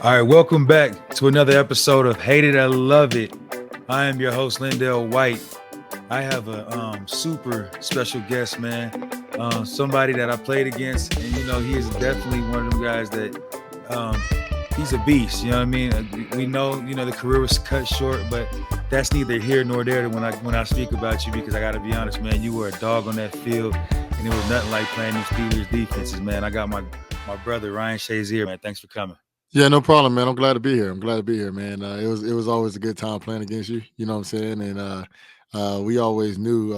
All right, welcome back to another episode of Hate It, I Love It. I am your host, LenDale White. I have a super special guest, man. Somebody that I played against, and he is definitely one of them guys that he's a beast. You know what I mean? We know, the career was cut short, but that's neither here nor there when I speak about you, because I got to be honest, man. You were a dog on that field, and it was nothing like playing these Steelers defenses, man. I got my brother Ryan Shazier, man. Thanks for coming. Yeah, no problem, man. I'm glad to be here. Man. It was always a good time playing against you. You know what I'm saying? And we always knew,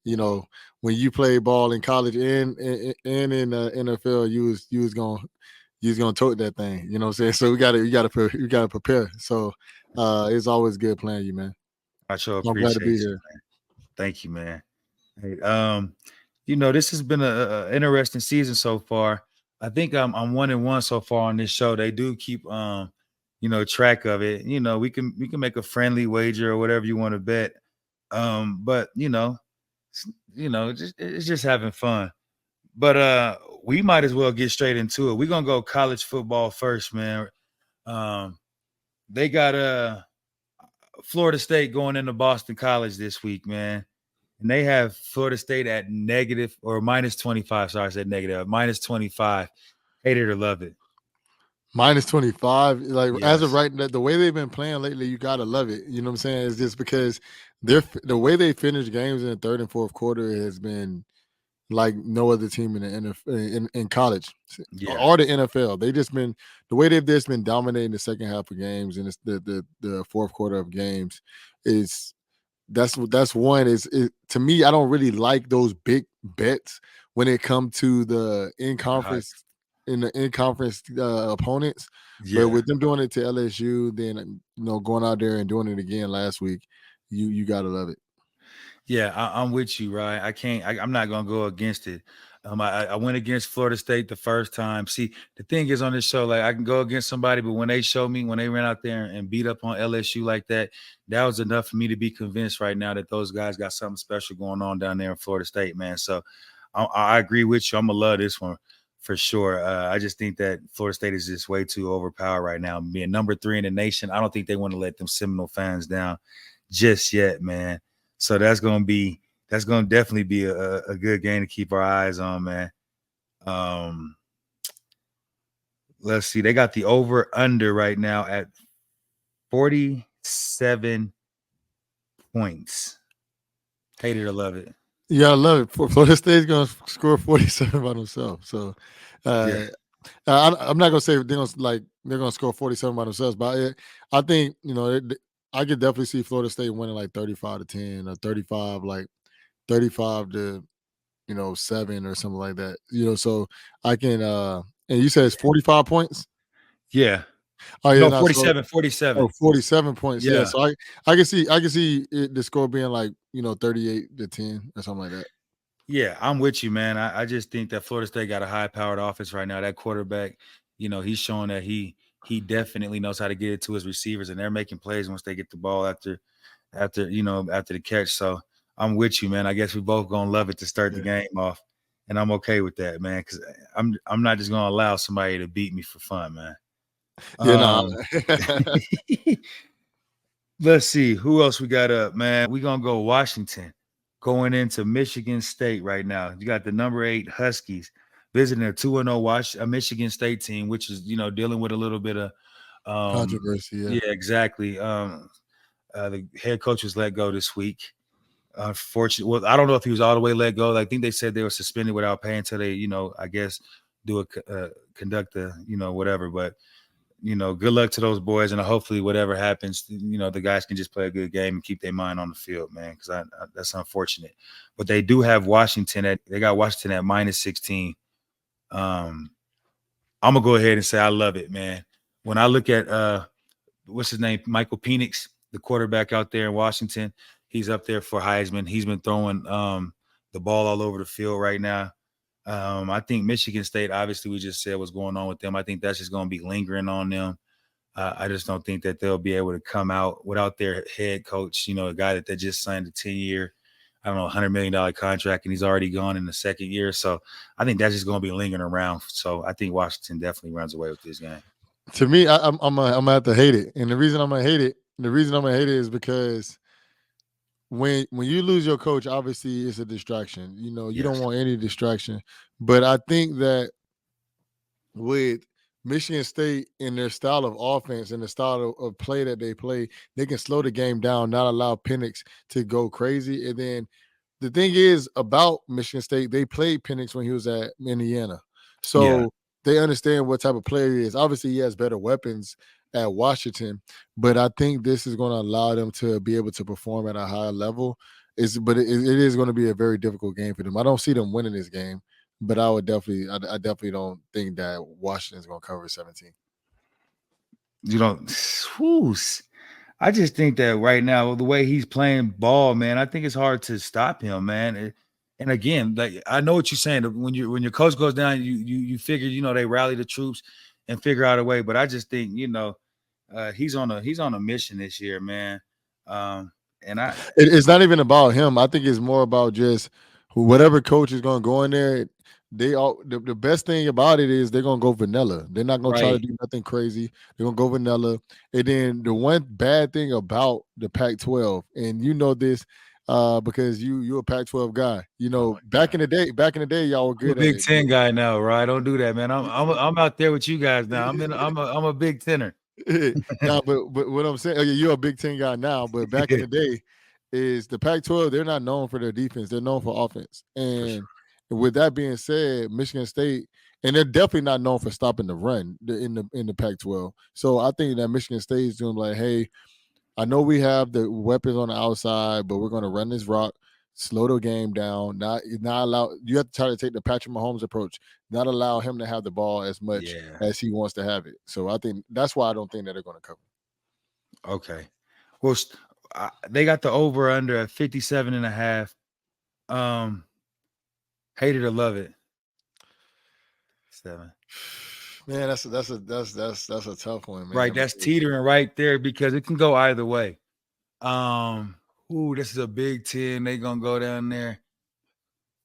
when you played ball in college and in NFL, you was gonna tote that thing. You know what I'm saying? So you gotta prepare. So it's always good playing you, man. I sure I'm glad to appreciate be you, here. man. Thank you, man. Hey, this has been a interesting season so far. I think I'm 1-1 so far on this show. They do keep track of it. We can make a friendly wager or whatever you want to bet. But it's just having fun. But we might as well get straight into it. We're gonna go college football first, man. They got Florida State going into Boston College this week, man. And they have Florida State at negative or minus 25. Sorry, I said negative. Minus 25. Hate it or love it. Minus 25. Like, as of Yes. right now, the way they've been playing lately, you gotta love it. You know what I'm saying? It's just because the way they finish games in the third and fourth quarter has been like no other team in the NFL, in college Yeah. or the NFL. They just been the way they've just been dominating the second half of games and it's the fourth quarter of games is that's one is to me. I don't really like those big bets when it comes to the in conference opponents. Yeah. But with them doing it to LSU, then going out there and doing it again last week, you gotta love it. Yeah, I'm with you, right? I'm not gonna go against it. I went against Florida State the first time. See, the thing is on this show, like I can go against somebody, but when they ran out there and beat up on LSU like that, that was enough for me to be convinced right now that those guys got something special going on down there in Florida State, man. So I agree with you. I'm gonna love this one for sure. I just think that Florida State is just way too overpowered right now. Being number 3 in the nation, I don't think they want to let them Seminole fans down just yet, man. So that's gonna definitely be a good game to keep our eyes on, man. Let's see. They got the over under right now at 47 points. Hate it or love it. Yeah, I love it. Florida State's going to score 47 by themselves. So, Yeah. I'm not going to say they're going to score 47 by themselves, but I think I could definitely see Florida State winning like 35-10 or 35 to 7 or something like that. So I can. And you said it's 45 points. Yeah. Oh yeah, No, 47. 47. 47 points. Yeah. Yeah. So I can see the score being like 38-10 or something like that. Yeah, I'm with you, man. I just think that Florida State got a high-powered offense right now. That quarterback, he's showing that he definitely knows how to get it to his receivers, and they're making plays once they get the ball after the catch. So I'm with you, man. I guess we both gonna love it to start the game off, and I'm okay with that, man. Because I'm not just gonna allow somebody to beat me for fun, man. Yeah, Let's see who else we got up, man. We gonna go Washington going into Michigan State right now. You got the number 8 Huskies visiting a 2-0 Michigan State team, which is dealing with a little bit of controversy. Yeah, exactly. The head coach was let go this week. Unfortunately, well, I don't know if he was all the way let go. I think they said they were suspended without pay until they, I guess, conduct a, whatever. But good luck to those boys, and hopefully, whatever happens, the guys can just play a good game and keep their mind on the field, man. Because that's unfortunate. But they do have Washington at minus 16. I'm gonna go ahead and say I love it, man. When I look at what's his name, Michael Penix, the quarterback out there in Washington. He's up there for Heisman. He's been throwing the ball all over the field right now. I think Michigan State, obviously, we just said what's going on with them. I think that's just going to be lingering on them. I just don't think that they'll be able to come out without their head coach, a guy that they just signed a 10-year, $100 million contract, and he's already gone in the second year. So I think that's just going to be lingering around. So I think Washington definitely runs away with this game. To me, I'm gonna have to hate it, and the reason I'm gonna hate it is because when you lose your coach, obviously it's a distraction. You know, you don't Yes. want any distraction. But I think that with Michigan State and their style of offense and the style of play that they play, they can slow the game down, not allow Penix to go crazy. And then the thing is about Michigan State, they played Penix when he was at Indiana. Yeah. So they understand what type of player he is. Obviously, he has better weapons at Washington, but I think this is going to allow them to be able to perform at a higher level. But it is going to be a very difficult game for them. I don't see them winning this game, but I definitely don't think that Washington's going to cover 17. You don't. Whew. I just think that right now, the way he's playing ball, man, I think it's hard to stop him, man. And again, like I know what you're saying. When your coach goes down, you figure, they rally the troops and figure out a way. But I just think, he's on a mission this year, man. And I It's not even about him. I think it's more about just whatever coach is going to go in there. The best thing about it is they're going to go vanilla. They're not going to try to right. do nothing crazy. They're going to go vanilla. And then the one bad thing about the Pac-12, and you know this because you're a Pac-12 guy. You Oh know, my God. back in the day, y'all were I'm a good at Big it. Ten guy now, right? Don't do that, man. I'm out there with you guys now. I'm a Big Tenner. No, but what I'm saying, okay, you're a Big Ten guy now, but back in the day, is the Pac-12. They're not known for their defense; they're known for offense. For sure. And with that being said, Michigan State, and they're definitely not known for stopping the run in the Pac-12. So I think that Michigan State is doing like, hey, I know we have the weapons on the outside, but we're going to run this rock, slow the game down, not allow. You have to try to take the Patrick Mahomes approach, not allow him to have the ball as much Yeah. as he wants to have it. So I think that's why I don't think that they're going to cover. Okay. Well, they got the over under at 57 and a half. Hate it or love it. 7. Man, that's a tough one, Right. man. That's Because teetering right there because it can go either way. This is a Big Ten. They gonna go down there.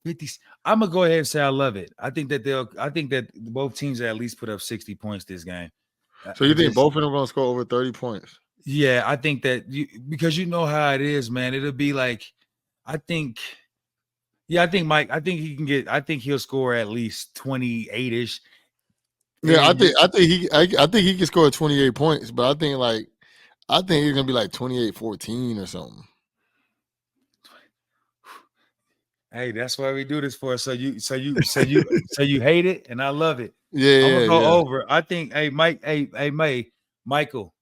50. I'm gonna go ahead and say I love it. I think that both teams at least put up 60 points this game. so you think Just both of them going to score over 30 points? yeah, I think that because you know how it is, man. It'll be like I think yeah, I think Mike, I think he'll score at least 28-ish. Yeah, And I think he can score 28 points, but I think he's gonna be like 28-14 or something. hey, that's why we do this for. So you hate it and I love it. Yeah, I'm gonna yeah, go yeah. over. I think, hey, Mike, Michael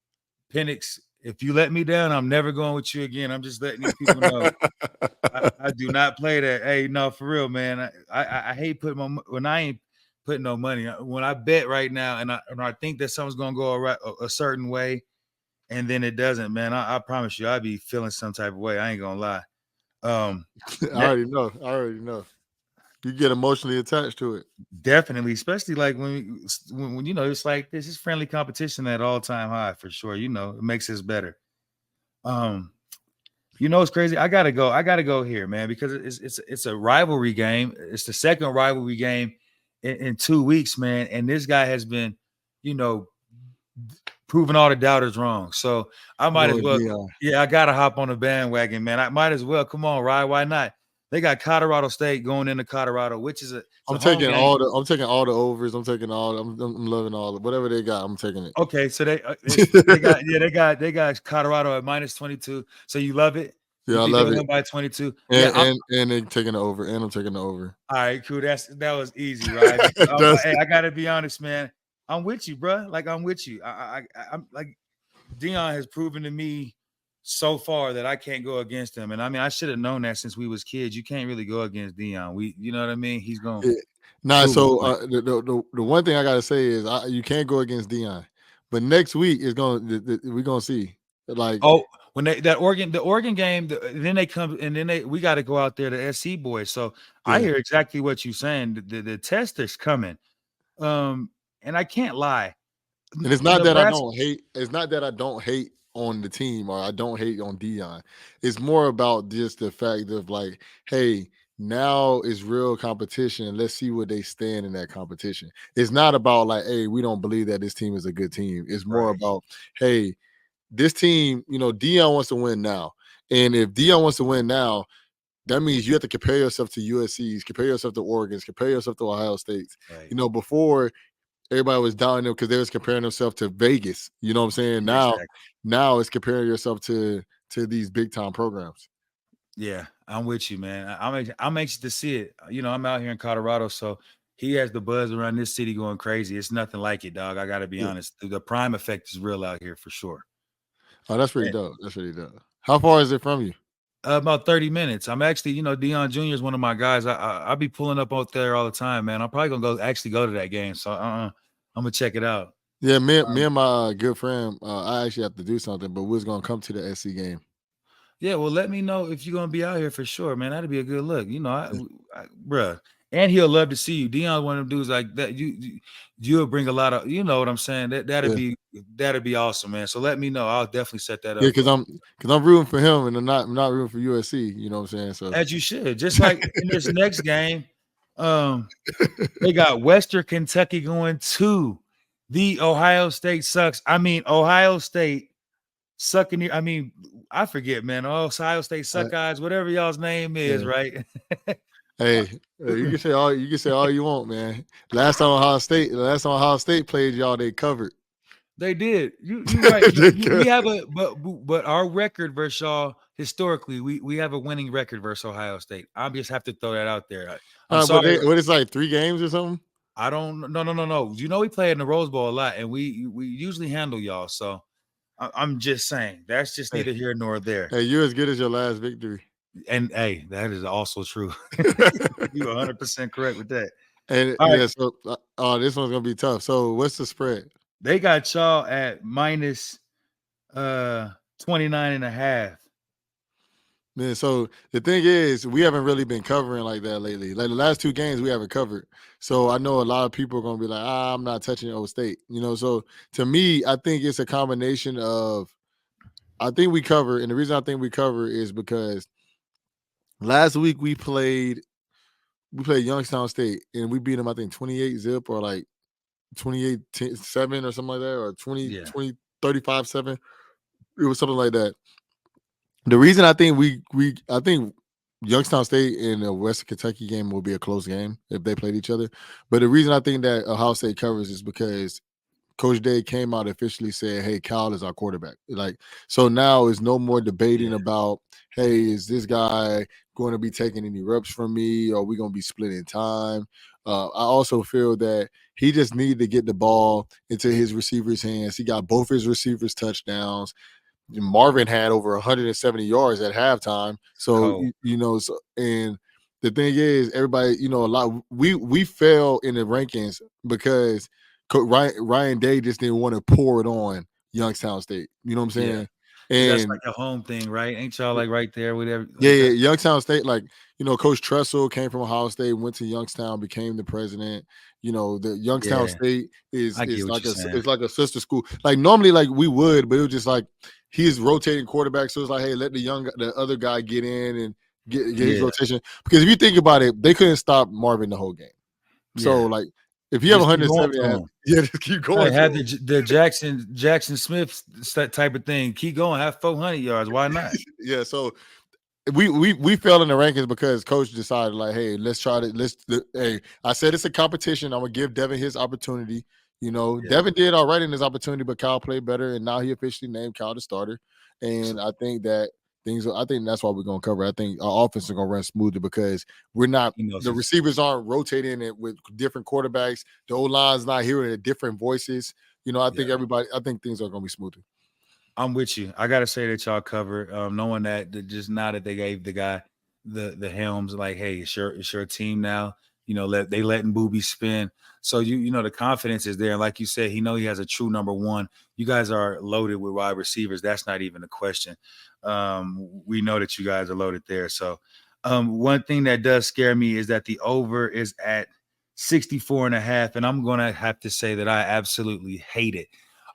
Penix, if you let me down, I'm never going with you again. I'm just letting these people know. I do not play that. Hey, no, for real, man. I hate putting when I ain't putting no money. When I bet right now, and I think that something's gonna go a certain way, and then it doesn't, man. I promise you, I be feeling some type of way. I ain't gonna lie. I already know. I already know. You get emotionally attached to it. Definitely, especially like when it's like this is friendly competition at all time high for sure. It makes us better. Um, it's crazy. I gotta go here, man, because it's a rivalry game. It's the second rivalry game in 2 weeks, man. And this guy has been, you know, proving all the doubters wrong. So I I'm might going as with well, Dion. yeah, I gotta hop on the bandwagon, man. I might as well. Come on, Rye. Why not? They got Colorado State going into Colorado, which is it's a home game. I'm taking all the overs. I'm taking all. I'm loving all whatever they got. I'm taking it. Okay, so they got Colorado at -22. So you love it? You Yeah, I think they're love gonna it. win by 22? Yeah. And they taking the over. And I'm taking the over. All right, cool. That was easy, right? That's Hey, I gotta be honest, man. I'm with you, bro. Like I'm with you. I'm like Dion has proven to me so far that I can't go against him. And I mean, I should have known that since we was kids. You can't really go against Dion. You know what I mean? He's gonna it. Nah, prove a so point. the one thing I gotta say is you can't go against Dion, but next week is we're gonna see like Oh, when the Oregon game, then they come and then we got to go out there to SC boys. So I yeah. hear exactly what you're saying. The test is coming. And I can't lie. And it's not that I Nebraska, don't hate. It's not that I don't hate on the team or I don't hate on Dion. It's more about just the fact of like, hey, now it's real competition. Let's see where they stand in that competition. It's not about like, hey, we don't believe that this team is a good team. It's more Right. about, hey, this team, Dion wants to win now. And if Dion wants to win now, that means you have to compare yourself to USC's, compare yourself to Oregon's, compare yourself to Ohio State's. Right. Before everybody was down there because they was comparing themselves to Vegas. You know what I'm saying? Yeah, Now, exactly. now it's comparing yourself to these big time programs. Yeah, I'm with you, man. I'm anxious to see it. I'm out here in Colorado, so he has the buzz around this city going crazy. It's nothing like it, dog. I got to be Yeah. honest. The prime effect is real out here for sure. Oh, that's pretty And, dope. That's pretty dope. How far is it from you? about 30 minutes. I'm actually, Dion Jr. is one of my guys. I'll be pulling up out there all the time, man. I'm probably gonna go to that game. So I'm gonna check it out. Yeah, me Um, and my good friend, I actually have to do something, but we was gonna come to the SC game. yeah, well, let me know if you're gonna be out here for sure, man. That'd be a good look. Yeah. Bruh. And he'll love to see you. Dion, one of them dudes like that. You'll bring a lot of, you know what I'm saying. Yeah. That'd be awesome, man. So let me know. I'll definitely set that Yeah, up because for you. I'm rooting for him and I'm not rooting for USC. You know what I'm saying? So As you should. Just like in this next game, um, they got Western Kentucky going to the Ohio State sucks. I mean, Ohio State sucking. I mean, I forget, man. Oh, Ohio State uh, suck eyes, whatever y'all's name is, yeah. right? Hey, you can say all you want, man. Last time Ohio State played y'all, they covered. They did. You right. They We covered. have a but our record versus y'all historically, we have a winning record versus Ohio State. I just have to throw that out there. I'm But sorry. what is like 3 games or something? I don't. No. We play in the Rose Bowl a lot, and we usually handle y'all. So I'm just saying that's just Hey, neither here nor there. hey, you're as good as your last victory. And hey, that is also true. You 100% correct with that. And All right, yeah, so this one's gonna be tough. So what's the spread? they got y'all at minus 29 and a half. Man, so the thing is, we haven't really been covering like that lately. Like the last 2 games, we haven't covered. So I know a lot of people are gonna be like, I'm not touching Old State. So to me, I think it's a combination of I think we cover, and the reason I think we cover is because last week we played Youngstown State and we beat them, I think 28-0 or like 28-7 or something like that, or 20, Yeah, 35-7. It was something like that. The reason I think I think Youngstown State and the Western Kentucky game will be a close game if they played each other. But the reason I think that Ohio State covers is because Coach Day came out and officially said, "Hey, Cal is our quarterback." Like, so now is no more debating yeah, about, "Hey, is this guy going to be taking any reps from me? Or are we going to be splitting time?" I also feel that he just needed to get the ball into his receivers' hands. He got both his receivers touchdowns. Marvin had over 170 yards at halftime. So cold. and the thing is, everybody, a lot we fell in the rankings because Ryan Day just didn't want to pour it on Youngstown State. You know what I'm Yeah, saying? because that's And like a home thing, right? Ain't y'all like right there, whatever, yeah, like yeah, that? Youngstown State, like, Coach Tressel came from Ohio State, went to Youngstown, became the president. The Youngstown Yeah, State is I get is what like you're saying. it's like a sister school. Like normally, like we would, but it was just like he's rotating quarterback, so it's like, hey, let the other guy get in and get his Yeah, rotation. Because if you think about it, they couldn't stop Marvin the whole game. So yeah. like, if you have Just keep going 170, to him. yeah, just keep Hey, going to have him. the Jackson Smith type of thing. Keep going. Have 400 yards. Why not? Yeah, so we fell in the rankings because coach decided like, hey, let's try to hey, I said it's a competition. I'm gonna give Devin his opportunity. Yeah. Devin did all right in his opportunity, but Kyle played better, and now he officially named Kyle the starter. So And I think that I think that's why we're gonna cover. I think our offense is gonna run smoother because we're not he knows the his. receivers aren't rotating it with different quarterbacks. The O line's not hearing the different voices. Yeah. I think things are gonna be smoother. I'm with you. I gotta say that y'all covered. Knowing that just now that they gave the guy the helms, like, hey, it's your team now. They letting Booby spin. So the confidence is there. And like you said, he has a true number one. You guys are loaded with wide receivers. That's not even a question. We know that you guys are loaded there. So one thing that does scare me is that the over is at 64 and a half. And I'm gonna have to say that I absolutely hate it.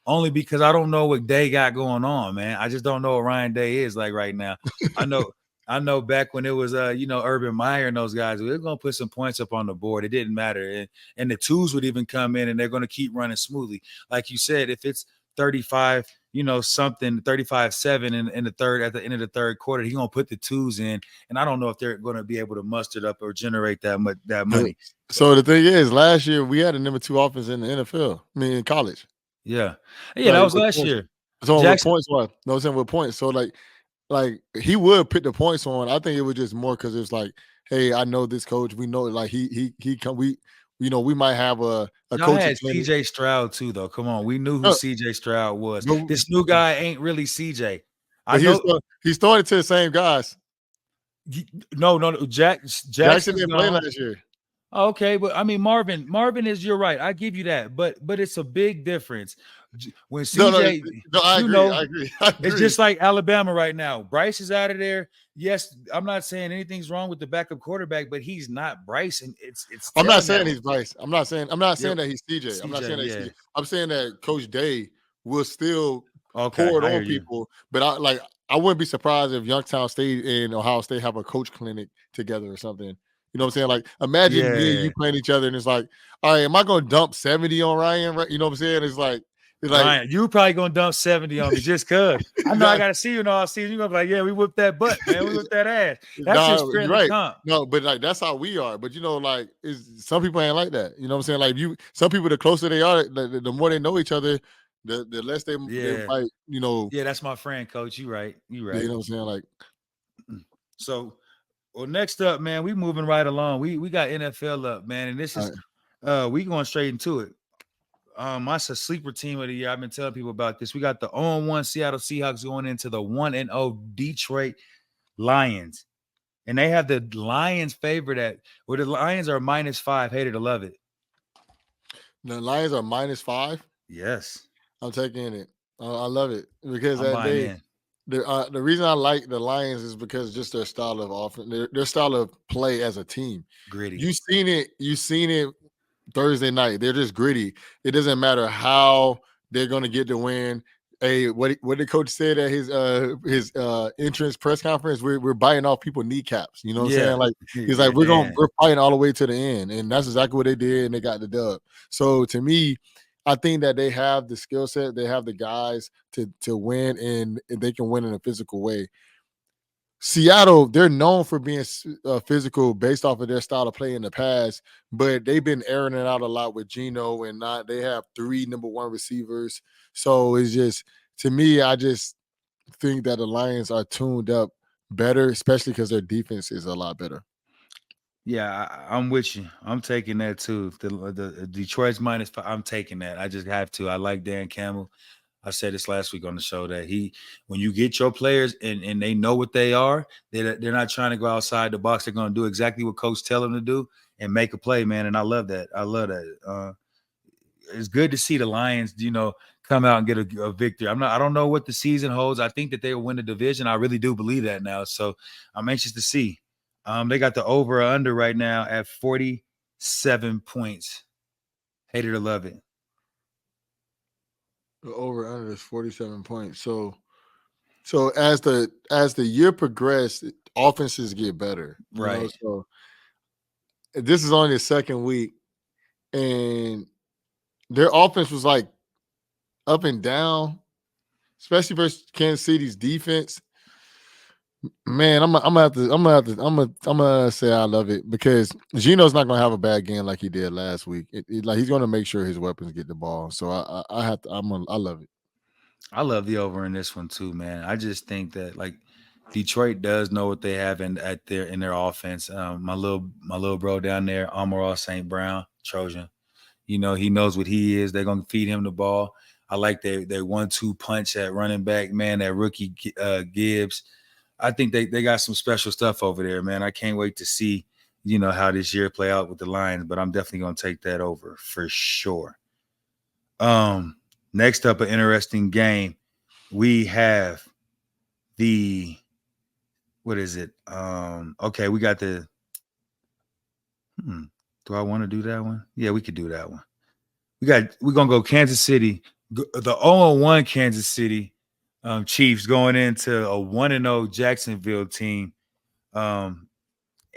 Only because I don't know what Day got going on, man. I just don't know what Ryan Day is like right now. I know I know back when it was Urban Meyer and those guys, we were gonna put some points up on the board. It didn't matter. And the twos would even come in and they're gonna keep running smoothly. Like you said, if it's 35, something 35-7 in the third at the end of the third quarter, he's gonna put the twos in. And I don't know if they're gonna be able to muster it up or generate that money. So the thing is, last year we had a number 2 offense in the NFL. I mean, in college. Yeah. Yeah, that Like was with last points. year. So with Jackson. points, what? No, I'm saying with points. So like he would put the points on. I think it was just more because it's like, hey, I know this coach. We know like he come. We might have a Y'all coaching had clinic. CJ Stroud too, though. Come on, we knew who No, CJ Stroud was. but, This new guy ain't really CJ. I but know. he's throwing it to the same guys. No. Jackson Jackson's didn't play gone. last year. Okay, but I mean Marvin is. You're right. I give you that, but it's a big difference when CJ. No, I agree. I agree. I agree. It's just like Alabama right now. Bryce is out of there. Yes, I'm not saying anything's wrong with the backup quarterback, but he's not Bryce, and it's. I'm not saying he's Bryce. I'm not saying that he's CJ. I'm not CJ, saying that he's yeah. CJ. I'm saying that Coach Day will still Okay, pour it I hear on you. people. But I wouldn't be surprised if Youngstown State and Ohio State have a coach clinic together or something. You know what I'm saying? Like, imagine me and you playing each other, and it's like, all right, am I going to dump 70 on Ryan? Right? You know what I'm saying? It's like Ryan, you probably gonna dump 70 on me just cause. I know I gotta see you in all season. You're gonna be like, yeah, we whipped that butt, man. We whipped that ass. That's just you're friendly right. comp. No, but like that's how we are. But like some people ain't like that. You know what I'm saying? Like some people, the closer they are, the more they know each other, the less they might, Yeah, that's my friend, coach. You right. You know what I'm saying? Like, so next up, man, we moving right along. We got NFL up, man, and this is we going straight into it. That's a sleeper team of the year. I've been telling people about this. We got the 0-1 Seattle Seahawks going into the 1-0 Detroit Lions. And they have the Lions favored at where the Lions are -5. Hate it or love it. The Lions are -5. Yes. I'm taking it. I love it because the reason I like the Lions is because just their style of offense, their style of play as a team. Gritty. You've seen it Thursday night. They're just gritty. It doesn't matter how they're going to get the win. Hey, what the coach said at his entrance press conference, we're biting off people kneecaps. You know what I'm saying? Like he's like, we're fighting all the way to the end, and that's exactly what they did, and they got the dub. So to me, I think that they have the skill set, they have the guys to win, and they can win in a physical way. Seattle, they're known for being physical based off of their style of play in the past, but they've been airing it out a lot with Geno and not. They have 3 number 1 receivers, so it's just to me, I just think that the Lions are tuned up better, especially because their defense is a lot better. Yeah, I'm with you. I'm taking that too. The Detroit's -5. I'm taking that. I just have to. I like Dan Campbell. I said this last week on the show that when you get your players and they know what they are, they're not trying to go outside the box. They're going to do exactly what coach tell them to do and make a play, man. And I love that. It's good to see the Lions, come out and get a victory. I don't know what the season holds. I think that they will win the division. I really do believe that now. So I'm anxious to see. They got the over or under right now at 47 points. Hate it or love it. The over under is 47 points. So as the year progressed, offenses get better. Right. So this is only the second week, and their offense was like up and down, especially versus Kansas City's defense. Man, I'm gonna say I love it because Geno's not gonna have a bad game like he did last week. Like he's gonna make sure his weapons get the ball. So I love it. I love the over in this one too, man. I just think that like Detroit does know what they have in their offense. My little bro down there, Amara St. Brown, Trojan. He knows what he is. They're gonna feed him the ball. I like their 1-2 punch at running back, man. That rookie Gibbs. I think they got some special stuff over there, man. I can't wait to see, how this year play out with the Lions, but I'm definitely going to take that over for sure. Next up, an interesting game. We have what is it? Okay, we got the do I want to do that one? Yeah, we could do that one. We're going to go Kansas City, the 0-1 Kansas City Chiefs going into a 1-0 Jacksonville team.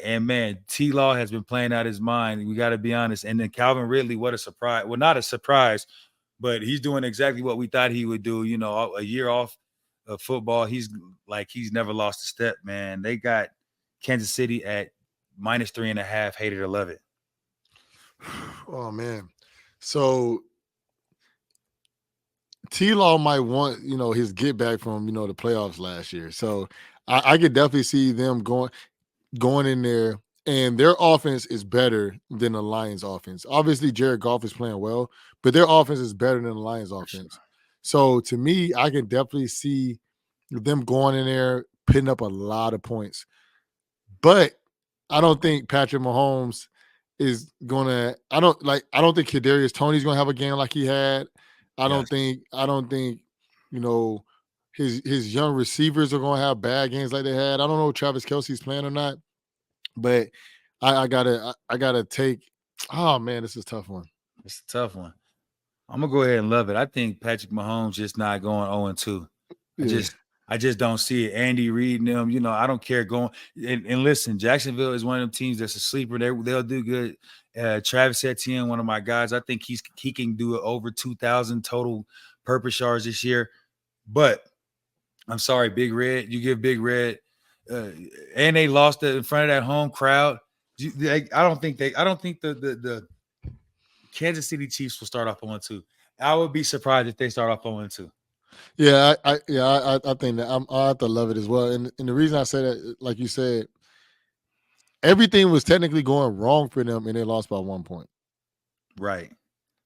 And man, T Law has been playing out his mind. We got to be honest. And then Calvin Ridley, what a surprise. Well, not a surprise, but he's doing exactly what we thought he would do. A year off of football. He's never lost a step, man. They got Kansas City at -3.5, hated 11. Oh man. So T-Law might want, his get back from, the playoffs last year. So I could definitely see them going in there, and their offense is better than the Lions offense. Obviously, Jared Goff is playing well, but their offense is better than the Lions For sure. offense. So to me, I can definitely see them going in there, putting up a lot of points. But I don't think Patrick Mahomes is gonna. I don't think Kadarius Toney's gonna have a game like he had. I Yes. don't think his young receivers are gonna have bad games like they had. I don't know if Travis Kelce's playing or not, but I gotta take. Oh man, this is a tough one. It's a tough one. I'm gonna go ahead and love it. I think Patrick Mahomes just not going 0-2. I Yeah. just I just don't see it. Andy Reid and them, I don't care going. And listen, Jacksonville is one of them teams that's a sleeper. They'll do good. Travis Etienne, one of my guys, I think he can do it over 2,000 total purpose yards this year. But I'm sorry, Big Red. You give Big Red, and they lost it in front of that home crowd. I don't think the Kansas City Chiefs will start off 0-2. I would be surprised if they start off 0-2. Yeah, I think that I have to love it as well. And the reason I say that, like you said, everything was technically going wrong for them, and they lost by 1 point. Right.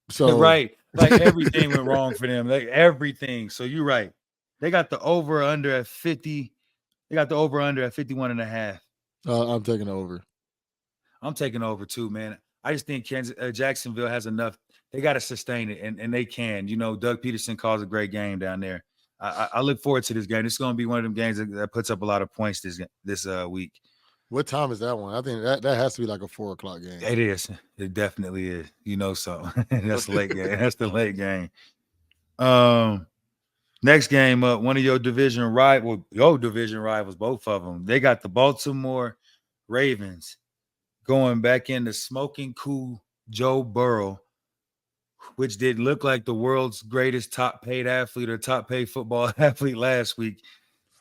So Right. Like everything went wrong for them. Like everything. So you're right. They got the over under at 50. They got the over under at 51.5. I'm taking over. I'm taking over too, man. I just think Jacksonville has enough. They got to sustain it, and they can. Doug Peterson calls a great game down there. I look forward to this game. It's going to be one of them games that puts up a lot of points this week. What time is that one? I think that has to be like a 4:00 game. It is. It definitely is. So that's the late game. That's the late game. Next game up, one of your division rivals, both of them. They got the Baltimore Ravens going back into smoking cool Joe Burrow, which did look like the world's greatest top paid athlete or top paid football athlete last week.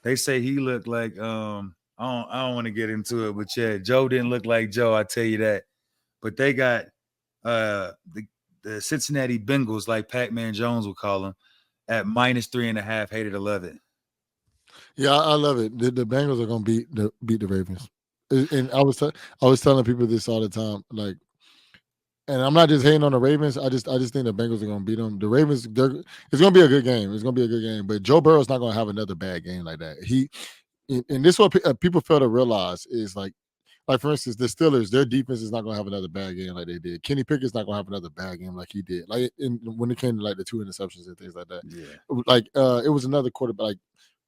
They say he looked like I don't want to get into it, but yeah, Joe didn't look like Joe, I tell you that. But they got the Cincinnati Bengals, like Pac-Man Jones will call them, at -3.5, hated 11. Yeah, I love it. The Bengals are gonna beat the Ravens, and I was telling people this all the time, like, and I'm not just hating on the Ravens. I just think the Bengals are gonna beat them. The Ravens, it's gonna be a good game. It's gonna be a good game, but Joe Burrow's not gonna have another bad game like that. And this is what people fail to realize is like for instance, the Steelers, their defense is not going to have another bad game like they did. Kenny Pickett's not going to have another bad game like he did. Like when it came to like the 2 interceptions and things like that. Yeah. Like it was another quarterback. Like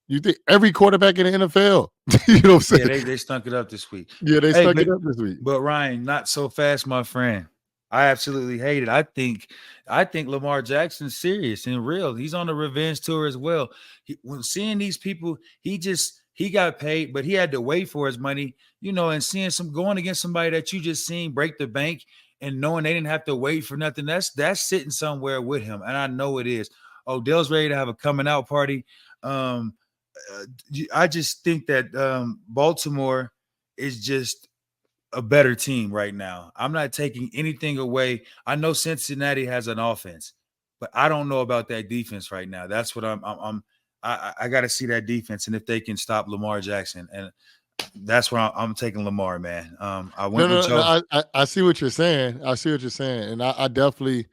you think every quarterback in the NFL, you know what I'm saying? Yeah, they stunk it up this week. Yeah, they stuck it up this week. But Ryan, not so fast, my friend. I absolutely hate it. I think Lamar Jackson's serious and real. He's on the revenge tour as well. When seeing these people, he got paid, but he had to wait for his money, and seeing going against somebody that you just seen break the bank and knowing they didn't have to wait for nothing. That's sitting somewhere with him. And I know it is. Odell's ready to have a coming out party. I just think that Baltimore is just a better team right now. I'm not taking anything away. I know Cincinnati has an offense, but I don't know about that defense right now. That's what I got to see that defense, and if they can stop Lamar Jackson, and that's where I'm taking Lamar, man. I went with Joe. I see what you're saying. I see what you're saying, and I definitely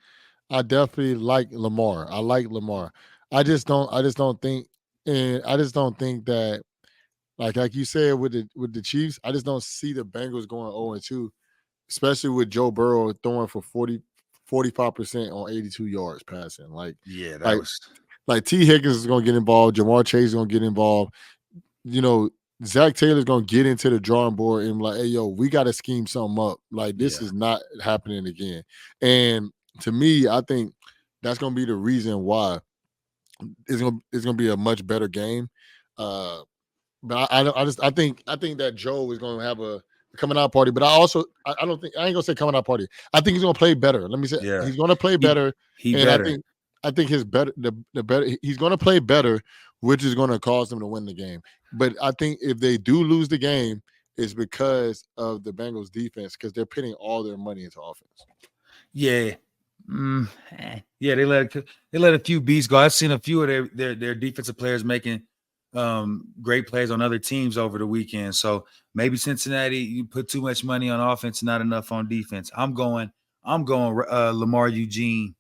like Lamar. I like Lamar. I just don't think that like you said with the Chiefs, I just don't see the Bengals going 0-2, especially with Joe Burrow throwing for 45% on 82 yards passing. Like Yeah, that was like T. Higgins is going to get involved. Jamar Chase is going to get involved. Zach Taylor's going to get into the drawing board and like, hey, yo, we got to scheme something up. Like this is not happening again. And to me, I think that's going to be the reason why it's going to be a much better game. But I think that Joe is going to have a coming out party. But I don't think I ain't gonna say coming out party. I think he's going to play better. Let me say Yeah, he's going to play he better, he and better. I think his better the better he's going to play better, which is going to cause them to win the game. But I think if they do lose the game, it's because of the Bengals defense because they're putting all their money into offense. Yeah. Yeah, they let a few beats go. I've seen a few of their defensive players making great plays on other teams over the weekend. So maybe Cincinnati, you put too much money on offense, not enough on defense. I'm going Lamar Eugene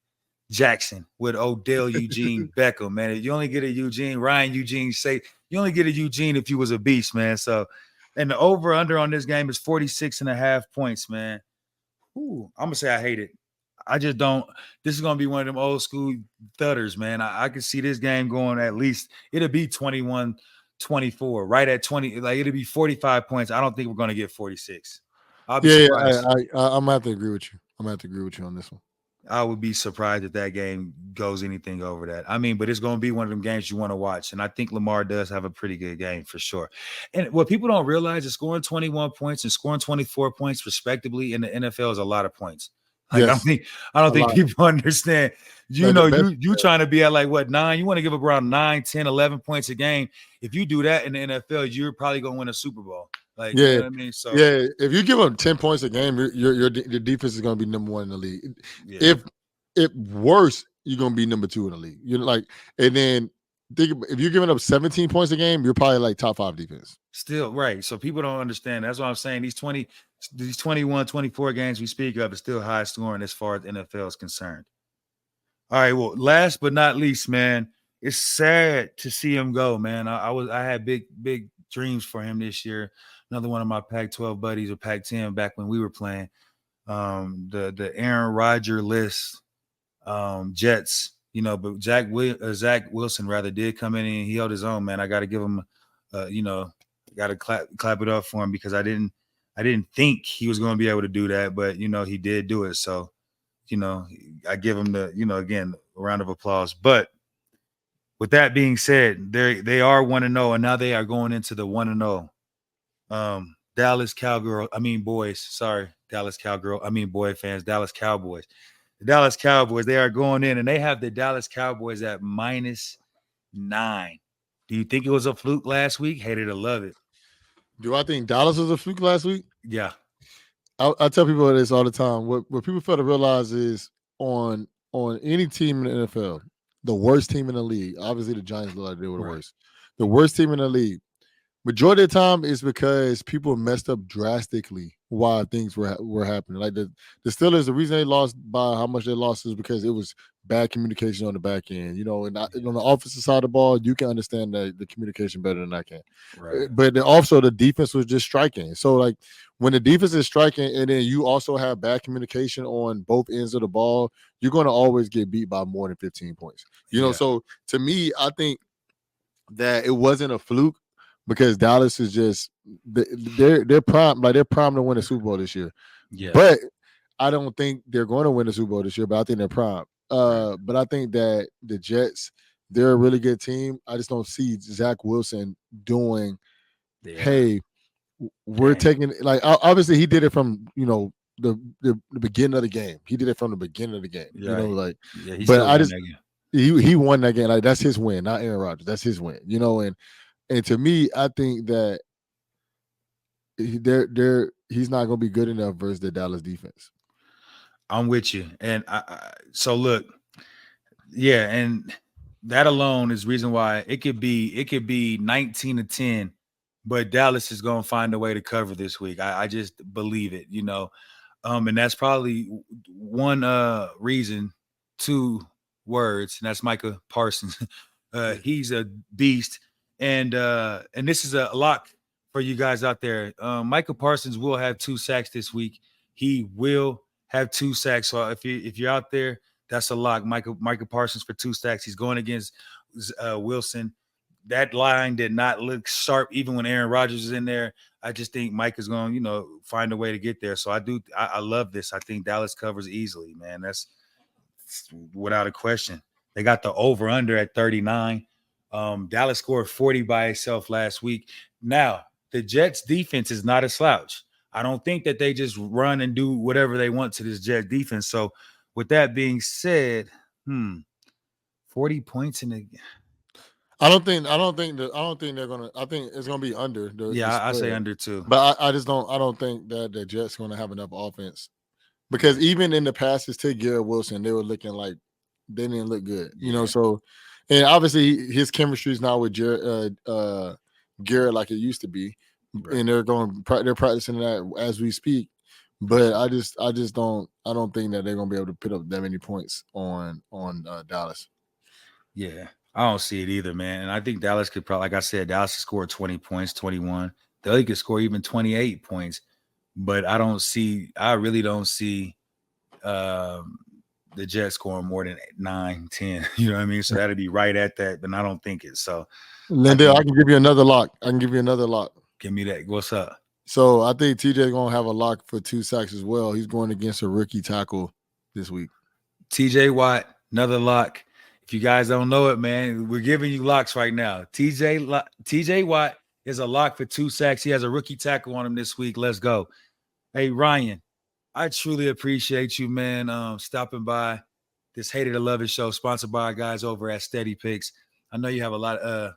Jackson with Odell Eugene Beckham, man. If you only get a Eugene, Ryan Eugene, say you only get a Eugene if you was a beast, man. So and the over under on this game is 46.5 points, man. Ooh, I'm gonna say I hate it. I just don't. This is gonna be one of them old school thudders, man. I can see this game going at least. It'll be 21-24, right at 20. Like it'll be 45 points. I don't think we're gonna get 46. I'll be Yeah, surprised. I'm gonna have to agree with you. I'm gonna have to agree with you on this one. I would be surprised if that game goes anything over that. I mean, but it's going to be one of them games you want to watch. And I think Lamar does have a pretty good game for sure. And what people don't realize is scoring 21 points and scoring 24 points respectively in the NFL is a lot of points. Like Yes, I don't a think lot. people understand. Like the best. You trying to be at like what 9? You want to give up around 9, 10, 11 points a game. If you do that in the NFL, you're probably going to win a Super Bowl. Like, you know Yeah, what I mean? So, yeah. If you give them 10 points a game, your defense is going to be number one in the league. yeah. If worse, you're going to be number two in the league. You're like, and then if you're giving up 17 points a game, you're probably like top five defense. Still, right. So people don't understand. That's what I'm saying. These 21, 24 games we speak of is still high scoring as far as NFL is concerned. All right. Well, last but not least, man, it's sad to see him go, man. I had big dreams for him this year. Another one of my Pac-12 buddies or Pac-10 back when we were playing. The Aaron Rodgers list, Jets, but Zach Wilson rather did come in and he held his own, man. I got to give him, got to clap it up for him because I didn't think he was going to be able to do that, but he did do it. So, I give him again, a round of applause. But with that being said, they are 1-0, and now they are going into the 1-0. Dallas Cowgirl, I mean boys, sorry, Dallas Cowgirl, I mean boy fans, Dallas Cowboys. The Dallas Cowboys, they are going in and they have the Dallas Cowboys at -9. Do you think it was a fluke last week? Hated to love it. Do I think Dallas was a fluke last week? Yeah. I tell people this all the time. What people fail to realize is on any team in the NFL, the worst team in the league. Obviously, the Giants look like they were the Right. worst. The worst team in the league. Majority of the time is because people messed up drastically while things were happening. Like the Steelers, the reason they lost by how much they lost is because it was bad communication on the back end. And on the offensive side of the ball, you can understand the communication better than I can. Right. But then also the defense was just striking. So like when the defense is striking and then you also have bad communication on both ends of the ball, you're going to always get beat by more than 15 points. Yeah. So to me, I think that it wasn't a fluke because Dallas is just they're prime, like they're prime to win a Super Bowl this year. Yeah. But I don't think they're going to win the Super Bowl this year, but I think they're prime. Right. But I think that the Jets, they're a really good team. I just don't see Zach Wilson doing, Yeah. hey, we're Dang. taking obviously he did it from the beginning of the game. He did it from the beginning of the game. Right. Yeah, he But still I won just that game. he won that game. Like that's his win, not Aaron Rodgers. That's his win. And to me, I think that he's not going to be good enough versus the Dallas defense. I'm with you. And so look, yeah, and that alone is reason why it could be 19-10, but Dallas is gonna find a way to cover this week. I just believe it, and that's probably one reason, two words, and that's Micah Parsons. He's a beast, and this is a lock for you guys out there. Micah Parsons will have 2 sacks this week. He will have 2 sacks. So if you're out there, that's a lock. Micah Parsons for 2 sacks. He's going against Wilson. That line did not look sharp even when Aaron Rodgers is in there. I just think Mike is going, find a way to get there. So I love this. I think Dallas covers easily, man. That's without a question. They got the over under at 39. Dallas scored 40 by itself last week. Now, the Jets defense is not a slouch. I don't think that they just run and do whatever they want to this Jets defense. So, with that being said, 40 points in the I don't think they're gonna. I think it's gonna be under the I say spread. under 2. But I just don't. I don't think that the Jets gonna have enough offense because even in the passes to Garrett Wilson, they were looking like they didn't look good. You know, Yeah. so and obviously his chemistry is not with Garrett like it used to be, Right. and they're practicing that as we speak. But I don't think that they're gonna be able to put up that many points on Dallas. Yeah. I don't see it either, man. And I think Dallas could probably, like I said, Dallas could score 20 points, 21. They could score even 28 points. But I really don't see the Jets scoring more than 9, 10. You know what I mean? So that'd be right at that, but I don't think it. So LenDale, I can give you another lock. Give me that. What's up? So I think TJ's gonna have a lock for 2 sacks as well. He's going against a rookie tackle this week. TJ Watt, another lock. If you guys don't know it, man, we're giving you locks right now. TJ Watt is a lock for 2 sacks. He has a rookie tackle on him this week. Let's go. Hey, Ryan, I truly appreciate you, man, stopping by this Hated to Love It show, sponsored by our guys over at SteadyPicks. I know you have a lot of,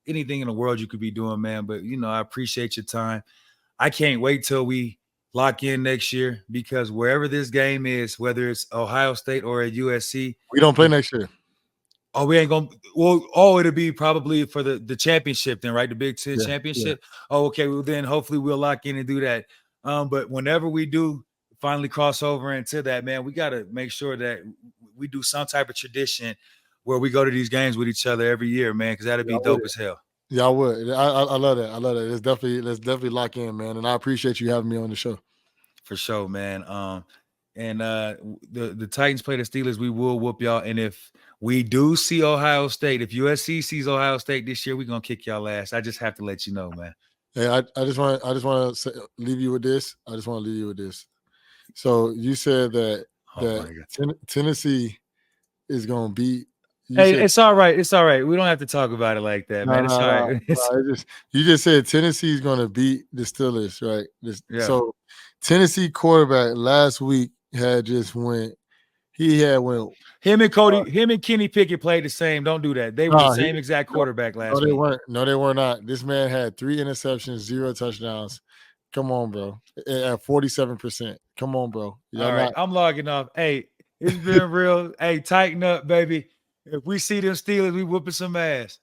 anything in the world you could be doing, man, but, I appreciate your time. I can't wait till we lock in next year because wherever this game is, whether it's Ohio State or at USC, We don't play next year. Oh, we ain't gonna. Well, it'll be probably for the championship then, right? The Big Ten championship. Yeah. Oh, okay. Well, then hopefully we'll lock in and do that. But whenever we do finally cross over into that, man, we got to make sure that we do some type of tradition where we go to these games with each other every year, man, because that'd be dope as hell. Yeah, I would. I love that. I love that. Let's definitely lock in, man. And I appreciate you having me on the show. For sure, man. And the Titans play the Steelers. We will whoop y'all. And if we do see Ohio State, if USC sees Ohio State this year, we're gonna kick y'all ass. I just have to let you know, man. Hey, I just want to leave you with this. So you said that Tennessee is gonna beat. It's all right. It's all right. We don't have to talk about it like that, man. It's all right. You just said Tennessee is gonna beat the Steelers, right? So Tennessee quarterback last week had just went. He had went. Him and Kenny Pickett played the same. Don't do that. They were the same exact quarterback last week. No, they were not. This man had 3 interceptions, 0 touchdowns. Come on, bro. At 47%. Come on, bro. All right, I'm logging off. Hey, it's been real. Hey, tighten up, baby. If we see them Steelers, we whooping some ass.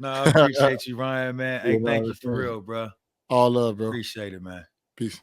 No, I appreciate you, Ryan, man. Hey, thank you for real, bro. All love, bro. Appreciate it, man. Peace.